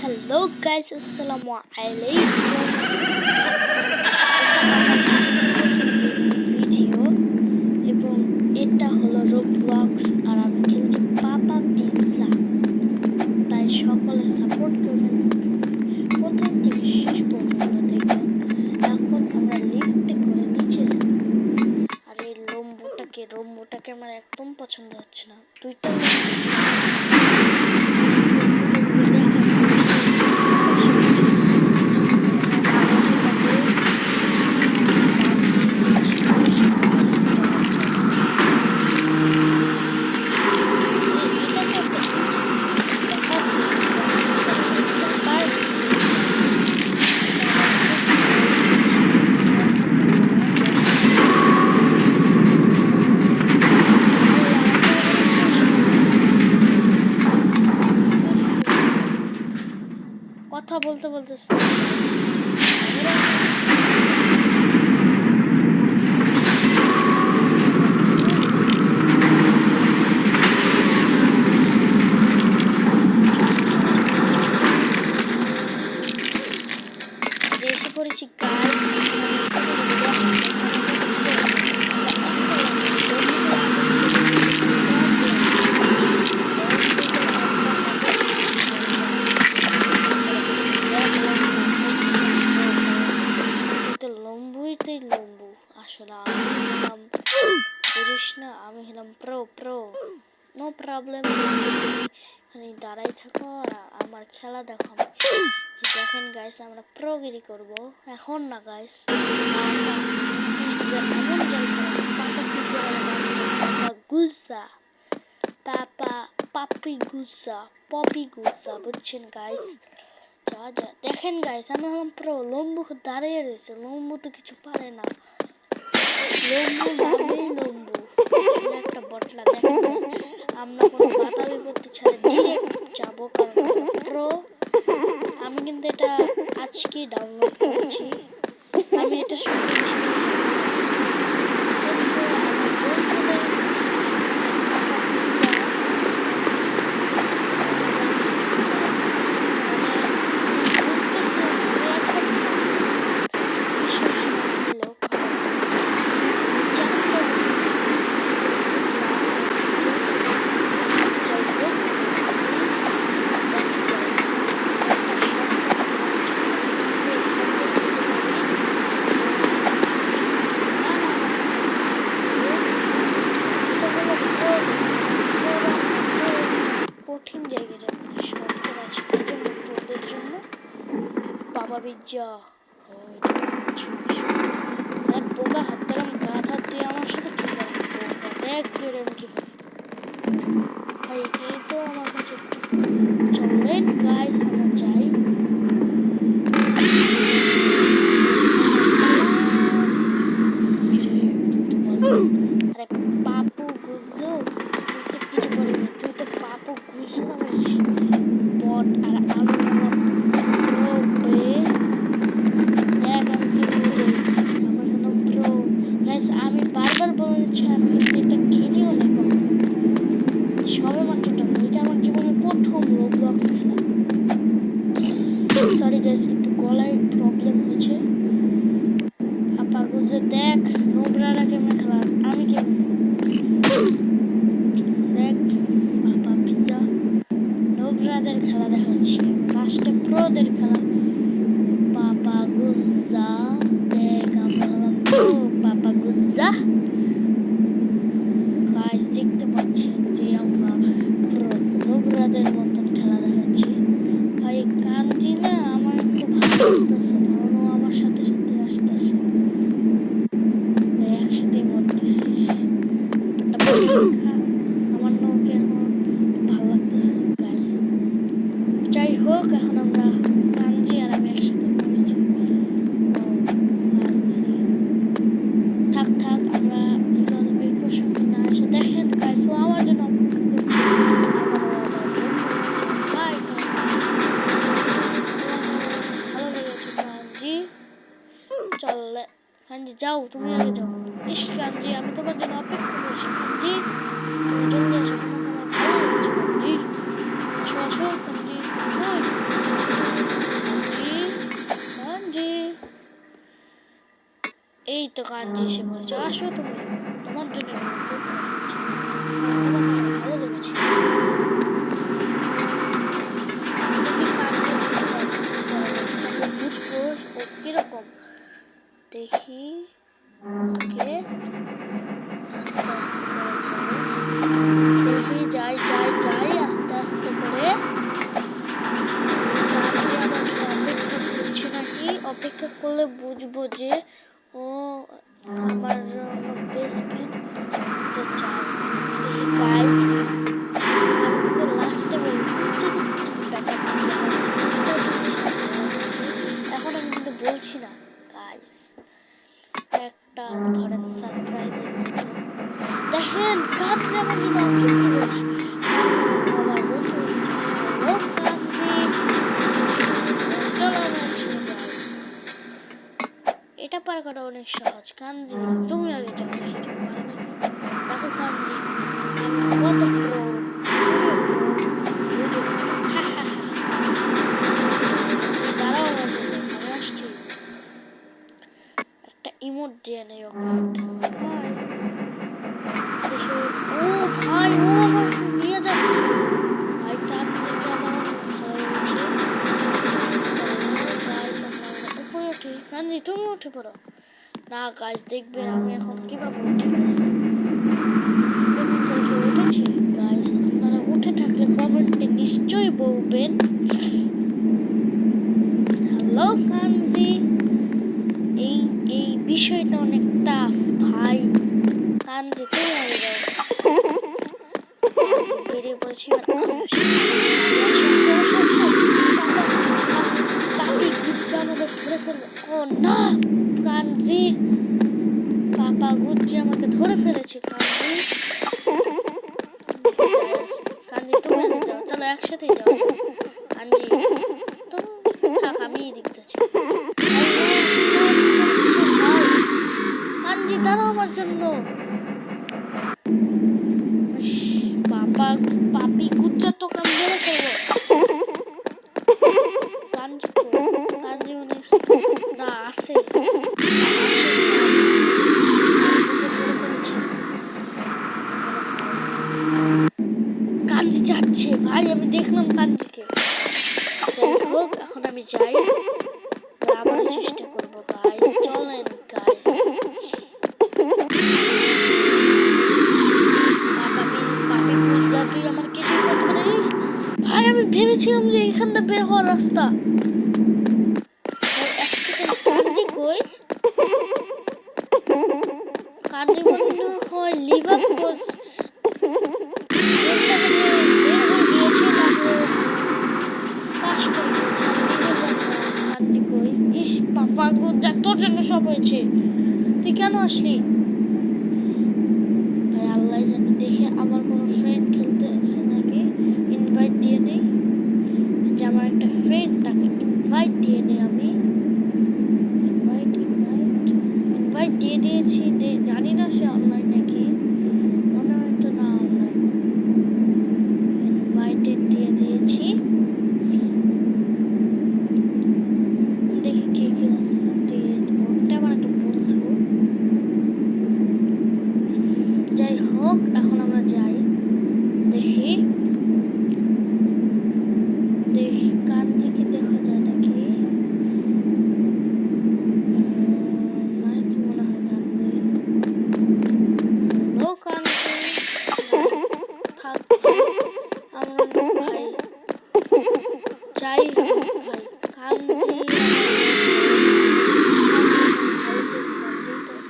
Hello guys, আসসালামু আলাইকুম। Video এবং এটা হলো রোবলক্স আর আমি খেলছি পাপা পিৎজা। তাই সকলে সাপোর্ট করবেন, প্রথম থেকে শেষ পর্যন্ত দেখবেন। এখন আমরা লিফটে করে নিচে যাব। আর এই রম্বুটাকে আমার একদম পছন্দ হচ্ছে না। দুইটা কথা বলতে বলতেছে। এসে পড়েছি লম্বু। আসলে আমি হলাম প্রো নো প্রবলেম। এখানে দাঁড়াই থাকো আর আমার খেলা দেখো। দেখেন গাইস, আমরা প্রোগিরি করব এখন না গাইস। পপি গুজা বুঝছেন গাইস। যা দেখেন গাইস, আমি হলাম প্রো। লম্বু দাঁড়িয়ে রয়েছে, লম্বু তো কিছু পারে না। লম্বু একটা বটলা। দেখেন আমরা কোনো বাধা বিপত্তি ছাড়া ডিরেক্ট যাবো, কারণ প্রো। আমি কিন্তু এটা আজকে ডাউনলোড করেছি। আমি এটা শুনছি কঠিন জায়গায় যাবে, সরকার আছে ওদের জন্য। বাবা পিৎজা এক বোকা হাত ধরাম, গাত হাত দিয়ে আমার সাথে কি করে দেখ জোরে আমি কি ভাই। এই তো আমার কাছে চলেন গাইস, আমরা যাই। আরে পাপু গুজু, তুই তো কিছু করিনি। তুই তো পাপু গুজু নামিস বট। আর আমি আমি বারবার বলেছি আমি এটা খেলিও না কখনো, সবে মাত্র এটা আমার জীবনের প্রথম রোবলক্স খেলা। সরি গাইস, একটু গলায় প্রবলেম হয়েছে। আপা গুজে দেখ, নোংরারা কেমন খেলা, আমি কেমন দেখ। পাপা পিৎজা নোংরাদের খেলা দেখাচ্ছি, লাস্টে প্রোদের খেলা। পাপা গুজা দেখ, আমরা হলাম প্রো পাপা গুজা। গাইস দেখতে পাচ্ছেন যে আমরা নোংরাদের মতন খেলা দেখাচ্ছি। ভাই কাঞ্জি না আমার একটু ভালো লাগতেছে, কারণ ও আমার সাথে সাথে আসতেছে, একসাথে মরতেছে। আমার না ওকে এখন ভালো লাগতেছে গাইস। যাই হোক, এখন আমরা কাঞ্জি আর আমি একসাথে মরছি। থাক আমরা এই প্রসঙ্গে না এসে দেখেন গাইস, ও আমার জন্য অপেক্ষা করছে। ভালো লেগেছে কাঞ্জি। চল কাঞ্জি যাও, তুমি আগে যাও। ইস কাঞ্জি, আমি তোমার জন্য অপেক্ষা করছি কাঞ্জি, তুমি জলদি আসো, তোমাকে আমার ভালো লেগেছে কাঞ্জি। আসো কাঞ্জি। তো কাঞ্জি এসে বলেছে, আসো তুমি, তোমার জন্য তোমাকে আমার ভালো লেগেছে। দেখি কাঞ্জি বুঝবো ও কিরকম। দেখি ওকে আস্তে আস্তে করে যাই, দেখি যাই যাই যাই আস্তে আস্তে করে। কাঞ্জি আমার অপেক্ষা করছে নাকি, অপেক্ষা করলে বুঝবো যে ও আমার বেস্ট ফ্রেন্ড। তো যাই দেখি গাইস, আমি কিন্তু লাস্টে বলবো ইন্টারেস্টিং ব্যাপারটা কি হচ্ছে, এখন আমি কিন্তু বলছি না গাইস, একটা ধরেন সারপ্রাইজের মতো। দেখেন কাঞ্জি আমার জন্য অপেক্ষা করছে, আমার বন্ধু এসেছে। হ্যালো কাঞ্জি, চলো আমরা একসাথে যাই। এটা পার করা অনেক সহজ। কাঞ্জি তুমি আগে যাও, দেখি তুমি পারো নাকি। দেখো কাঞ্জি আমি কত প্রো, তুমিও প্রো, বুঝো। দাঁড়াও আমার জন্য, আমি আসছি। একটা ইমোট দিয়ে নেই ওকে, ভাই দেখি ও ভাই ও আমার নিয়ে যাচ্ছে ভাই। কাঞ্জিকে আমার অনেক ভালো লেগেছে। গাইস আমরা উপরে উঠি, কাঞ্জি তুমি উঠে পড়ো। না গাইস দেখবেন আমি এখন কিভাবে উঠি গাইস, উঠেছি গাইস। আপনারা উঠে থাকলে কমেন্টে নিশ্চয়ই বলবেন। হ্যালো কাঞ্জি, এই এই বিষয়টা অনেক টাফ ভাই। কাঞ্জি তুমি আগে যাও, বেরিয়ে পড়েছি। পাপি গুজ্জা আমাদের ধরে ফেলবে। ও না কাঞ্জি, পাপা গুজ্জা আমাকে ধরে ফেলেছে। কাঞ্জি কাঞ্জি তুমি আগে যাও, চলো একসাথেই যাও। কাঞ্জি তো থাক, আমি দেখতেছি। কাঞ্জি দাঁড়াও আমার জন্য। পাপা পাপি গুজ্জা তোকে আমি মেরে ফেলবো। কাঞ্জি কাঞ্জি মানে না আসে, কাঞ্জি যাচ্ছে ভাই, আমি দেখলাম কাঞ্জিকে। যাই হোক এখন আমি যাই, আবার চেষ্টা করবো গাইস, চলেন গাইস। তুই আমার কিছুই করতে পারিস ভাই, আমি ভেবেছিলাম যে এখানটা বের হওয়ার রাস্তা। কাঞ্জি কই, কাঞ্জি মনে হয় লিভ আপ করছে, কাঞ্জি কই। ইস পাপা গুজ্জা তোর জন্য সব হয়েছে, তুই কেন আসলি ভাই? আল্লাহ জানে। দেখি আমার কোনো ফ্রেন্ড খেলতে আসে নাকি, ইনভাইট দিয়ে নেই। যে আমার একটা ফ্রেন্ড, তাকে ইনভাইট দিয়ে নেই আমি। ইনভাইট ইনভাইট ইনভাইট দিয়ে দিয়েছি, জানি না সে অনলাইন নাকি, মনে হয় তো না অনলাইন। ইনভাইটেড দিয়ে দিয়েছি, দেখি কে কে আছে। এটা আমার একটা বন্ধু। যাই হোক এখন আমরা যাই, দেখি দেখি কাঞ্জি কি দেখা যায় নাকি। নাই তো মনে হয় কাঞ্জি। হ্যালো কাঞ্জি, থাক আমরা ভাই যাই হোক ভাই। কাঞ্জি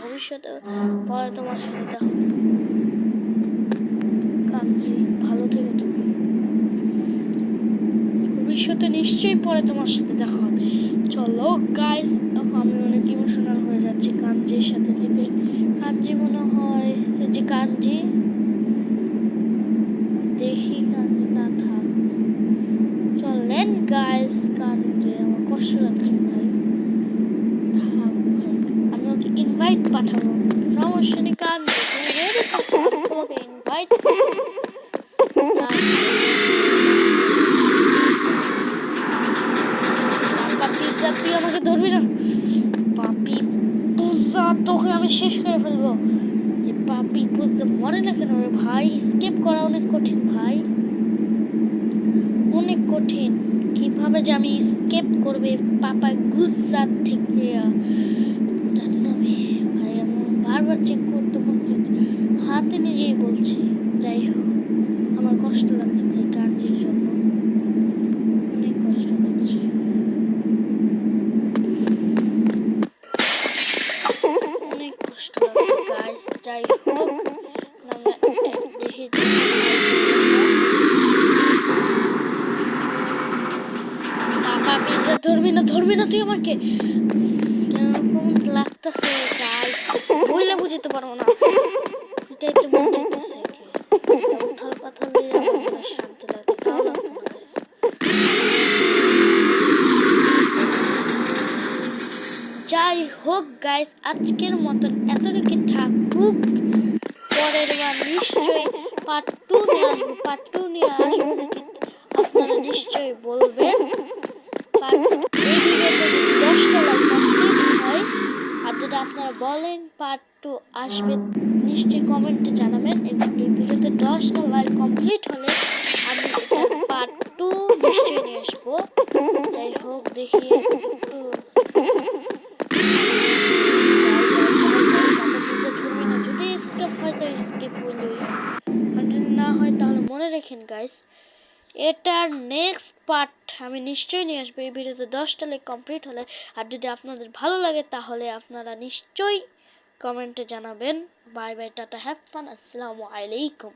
ভবিষ্যতে পরে তোমার সাথে দেখা হবে। কাঞ্জি ভালো থেকো তুমি, ভবিষ্যতে নিশ্চয়ই পরে তোমার সাথে দেখা হবে। চলো গাইস, আমি অনেক ইমোশনাল হয়ে যাচ্ছি কাঞ্জির সাথে থেকে। কাঞ্জি মনে হয় যে কাঞ্জি, দেখি কাঞ্জি না থাক, চলেন গাইস। কাঞ্জি আমার কষ্ট লাগছে ভাই, থাক ভাই, আমি ওকে ইনভাইট পাঠাবো, সমস্যা নেই। কাঞ্জি তুমি রেডি থাকো, আমি তোমাকে ইনভাইট পিজ্জা, তুই আমাকে ধরবি না। পাপি পিজ্জা তোকে আমি শেষ করে ফেলবো। এ পাপি বুঝতে মরে না কেন রে ভাই? স্কেপ করা অনেক কঠিন ভাই, অনেক কঠিন। কিভাবে যে আমি স্কেপ করবে পাপা গুজরাট থেকে জানি না আমি ভাই। আমার বারবার চেক করতে বলছে, হাতে নিজেই বলছে। যাই হোক, আমার কষ্ট লাগছে ভাই কাঞ্জির জন্য, অনেক কষ্ট লাগছে। অনেক কষ্ট লাগছে গাইস। যাই হোক, আমরা দেখি পাপা পিজ্জা। ধরবি না, ধরবি না তুই আমাকে, কেরকম লাগতেছে গাইস, বইলে বুঝতে পারবো না। এটাই তো বুঝতেছে কি উথাল পাথাল দিয়ে আমার মনে শান্তি লাগে, তাও লাগতো না গাইস। যাই হোক গাইস, আজকের মতন এতটুকু থাকুক। পরের বার নিশ্চয়ই পার্ট 2 নিয়ে আসবো। পার্ট 2 নিয়ে আসবো নাকি আপনারা নিশ্চয়ই বলবেন। এই ভিডিওতে 10টা লাইক কমপ্লিট হয়, আর যদি আপনারা বলেন পার্ট 2 আসবে নিশ্চয়ই কমেন্টে জানাবেন। এই ভিডিওতে 10টা লাইক কমপ্লিট হলে আমি এটার পার্ট 2 নিশ্চয়ই নিয়ে আসবো। যাই হোক, দেখি একটু যদি স্কিপ হয় তো স্কিপ হইলই, আর যদি না হয় তাহলে মনে রাখেন গাইস, এটার নেক্সট পার্ট আমি নিশ্চয়ই নিয়ে আসবো এই ভিডিওতে 10টা লাইক কমপ্লিট হলে। আর যদি আপনাদের ভালো লাগে তাহলে আপনারা নিশ্চয়ই কমেন্টে জানাবেন। Bye bye, tata, have fun, আসসালামু আলাইকুম।